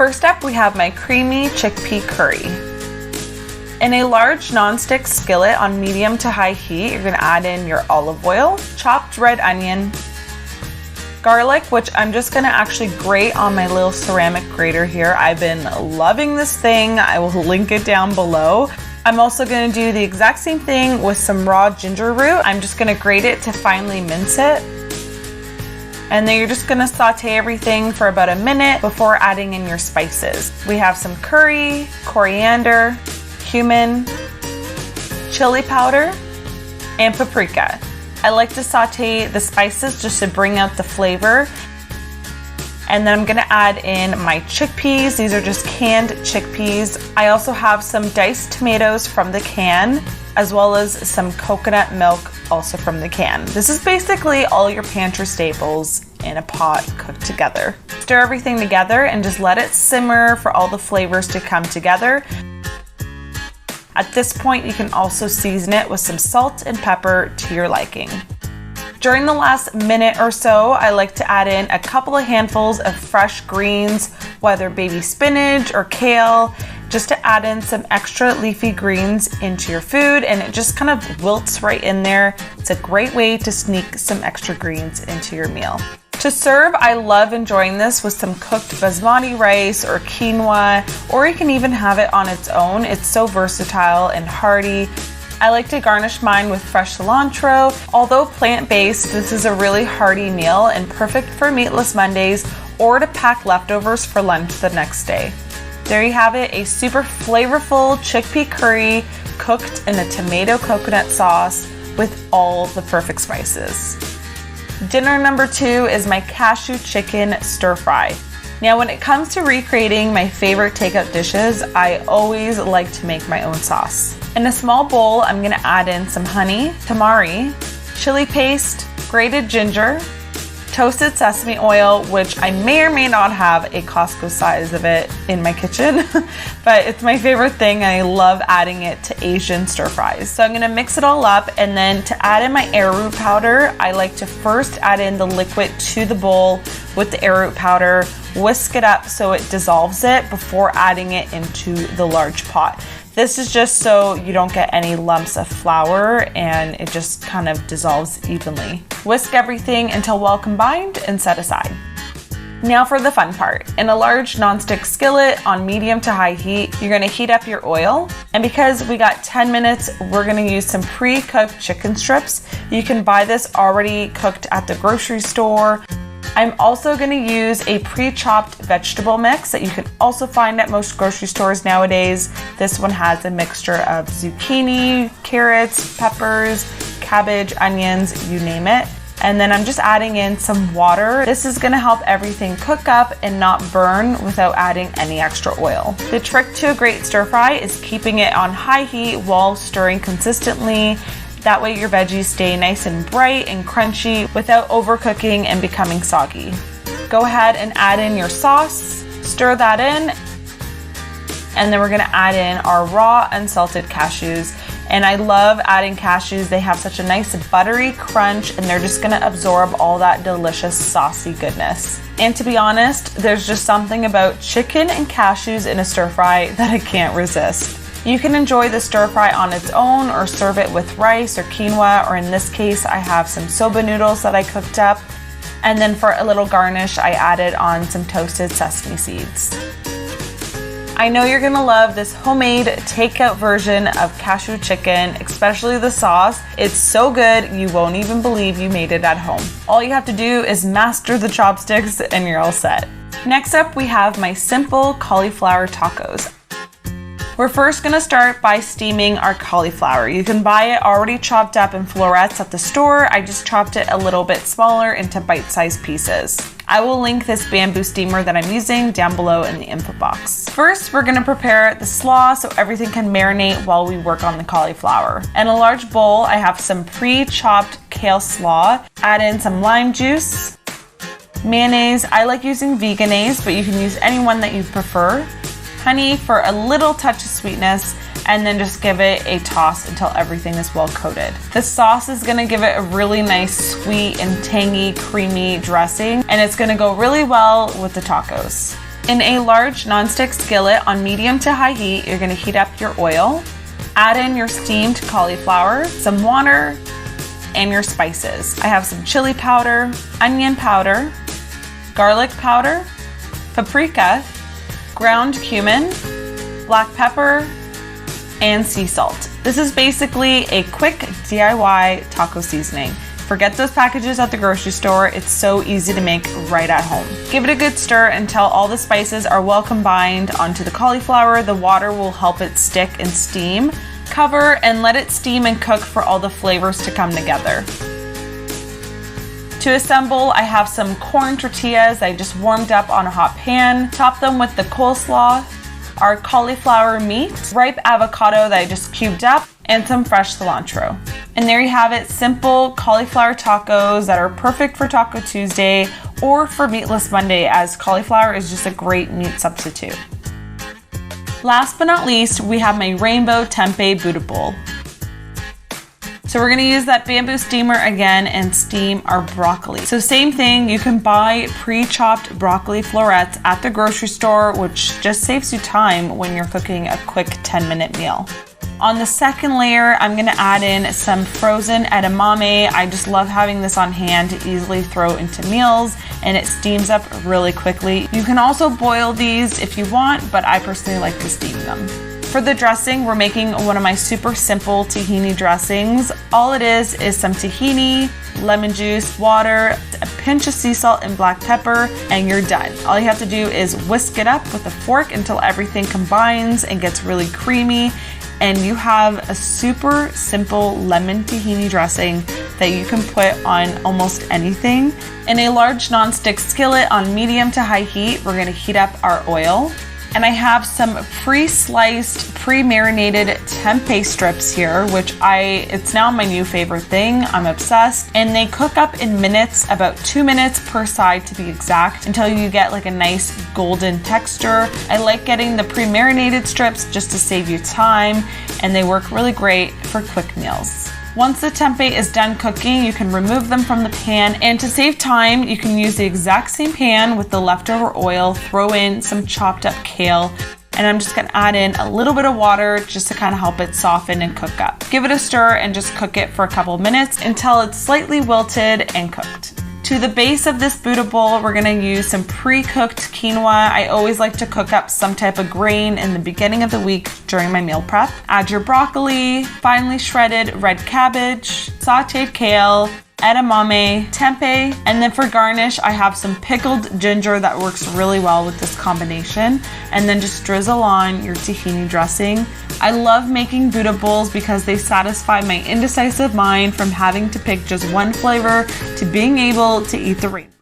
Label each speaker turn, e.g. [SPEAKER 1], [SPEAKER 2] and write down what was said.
[SPEAKER 1] First up, we have my creamy chickpea curry. In a large nonstick skillet on medium to high heat, you're gonna add in your olive oil, chopped red onion, garlic, which I'm just gonna actually grate on my little ceramic grater here. I've been loving this thing. I will link it down below. I'm also gonna do the exact same thing with some raw ginger root. I'm just gonna grate it to finely mince it. And then you're just gonna saute everything for about a minute before adding in your spices. We have some curry, coriander, cumin, chili powder, and paprika. I like to saute the spices just to bring out the flavor. And then I'm gonna add in my chickpeas. These are just canned chickpeas. I also have some diced tomatoes from the can, as well as some coconut milk also from the can. This is basically all your pantry staples in a pot cooked together. Stir everything together and just let it simmer for all the flavors to come together. At this point, you can also season it with some salt and pepper to your liking. During the last minute or so, I like to add in a couple of handfuls of fresh greens, whether baby spinach or kale, just to add in some extra leafy greens into your food, and it just kind of wilts right in there. It's a great way to sneak some extra greens into your meal. To serve, I love enjoying this with some cooked basmati rice or quinoa, or you can even have it on its own. It's so versatile and hearty. I like to garnish mine with fresh cilantro. Although plant-based, this is a really hearty meal and perfect for meatless Mondays or to pack leftovers for lunch the next day. There you have it, a super flavorful chickpea curry cooked in a tomato coconut sauce with all the perfect spices. Dinner number 2 is my cashew chicken stir fry. Now, when it comes to recreating my favorite takeout dishes, I always like to make my own sauce. In a small bowl, I'm gonna add in some honey, tamari, chili paste, grated ginger, toasted sesame oil, which I may or may not have a Costco size of it in my kitchen, but it's my favorite thing and I love adding it to Asian stir fries. So I'm gonna mix it all up, and then to add in my arrowroot powder, I like to first add in the liquid to the bowl with the arrowroot powder, whisk it up so it dissolves it before adding it into the large pot. This is just so you don't get any lumps of flour and it just kind of dissolves evenly. Whisk everything until well combined and set aside. Now for the fun part. In a large nonstick skillet on medium to high heat, you're gonna heat up your oil. And because we got 10 minutes, we're gonna use some pre-cooked chicken strips. You can buy this already cooked at the grocery store. I'm also going to use a pre-chopped vegetable mix that you can also find at most grocery stores nowadays. This one has a mixture of zucchini, carrots, peppers, cabbage, onions, you name it. And then I'm just adding in some water. This is going to help everything cook up and not burn without adding any extra oil. The trick to a great stir fry is keeping it on high heat while stirring consistently. That way your veggies stay nice and bright and crunchy without overcooking and becoming soggy. Go ahead and add in your sauce, stir that in, and then we're gonna add in our raw unsalted cashews. And I love adding cashews. They have such a nice buttery crunch and they're just gonna absorb all that delicious saucy goodness. And to be honest, there's just something about chicken and cashews in a stir fry that I can't resist. You can enjoy the stir fry on its own or serve it with rice or quinoa, or in this case, I have some soba noodles that I cooked up. And then for a little garnish, I added on some toasted sesame seeds. I know you're gonna love this homemade takeout version of cashew chicken, especially the sauce. It's so good, you won't even believe you made it at home. All you have to do is master the chopsticks and you're all set. Next up, we have my simple cauliflower tacos. We're first gonna start by steaming our cauliflower. You can buy it already chopped up in florets at the store. I just chopped it a little bit smaller into bite-sized pieces. I will link this bamboo steamer that I'm using down below in the info box. First, we're gonna prepare the slaw so everything can marinate while we work on the cauliflower. In a large bowl, I have some pre-chopped kale slaw. Add in some lime juice, mayonnaise. I like using veganese, but you can use any one that you prefer. Honey for a little touch of sweetness, and then just give it a toss until everything is well coated. The sauce is gonna give it a really nice sweet and tangy, creamy dressing, and it's gonna go really well with the tacos. In a large nonstick skillet on medium to high heat, you're gonna heat up your oil, add in your steamed cauliflower, some water, and your spices. I have some chili powder, onion powder, garlic powder, paprika, ground cumin, black pepper, and sea salt. This is basically a quick DIY taco seasoning. Forget those packages at the grocery store. It's so easy to make right at home. Give it a good stir until all the spices are well combined onto the cauliflower. The water will help it stick and steam. Cover and let it steam and cook for all the flavors to come together. To assemble, I have some corn tortillas I just warmed up on a hot pan. Top them with the coleslaw, our cauliflower meat, ripe avocado that I just cubed up, and some fresh cilantro. And there you have it, simple cauliflower tacos that are perfect for Taco Tuesday or for Meatless Monday, as cauliflower is just a great meat substitute. Last but not least, we have my rainbow tempeh Buddha bowl. So we're gonna use that bamboo steamer again and steam our broccoli. So same thing, you can buy pre-chopped broccoli florets at the grocery store, which just saves you time when you're cooking a quick 10-minute meal. On the second layer, I'm gonna add in some frozen edamame. I just love having this on hand to easily throw into meals, and it steams up really quickly. You can also boil these if you want, but I personally like to steam them. For the dressing, we're making one of my super simple tahini dressings. All it is some tahini, lemon juice, water, a pinch of sea salt and black pepper, and you're done. All you have to do is whisk it up with a fork until everything combines and gets really creamy, and you have a super simple lemon tahini dressing that you can put on almost anything. In a large nonstick skillet on medium to high heat, we're gonna heat up our oil. And I have some pre-sliced, pre-marinated tempeh strips here, which it's now my new favorite thing. I'm obsessed. And they cook up in minutes, about 2 minutes per side to be exact, until you get like a nice golden texture. I like getting the pre-marinated strips just to save you time, and they work really great for quick meals. Once the tempeh is done cooking, you can remove them from the pan, and to save time, you can use the exact same pan with the leftover oil, throw in some chopped up kale, and I'm just gonna add in a little bit of water just to kind of help it soften and cook up. Give it a stir and just cook it for a couple minutes until it's slightly wilted and cooked. To the base of this Buddha bowl, we're gonna use some pre-cooked quinoa. I always like to cook up some type of grain in the beginning of the week during my meal prep. Add your broccoli, finely shredded red cabbage, sauteed kale, edamame, tempeh, and then for garnish, I have some pickled ginger that works really well with this combination, and then just drizzle on your tahini dressing. I love making Buddha bowls because they satisfy my indecisive mind from having to pick just one flavor to being able to eat the range.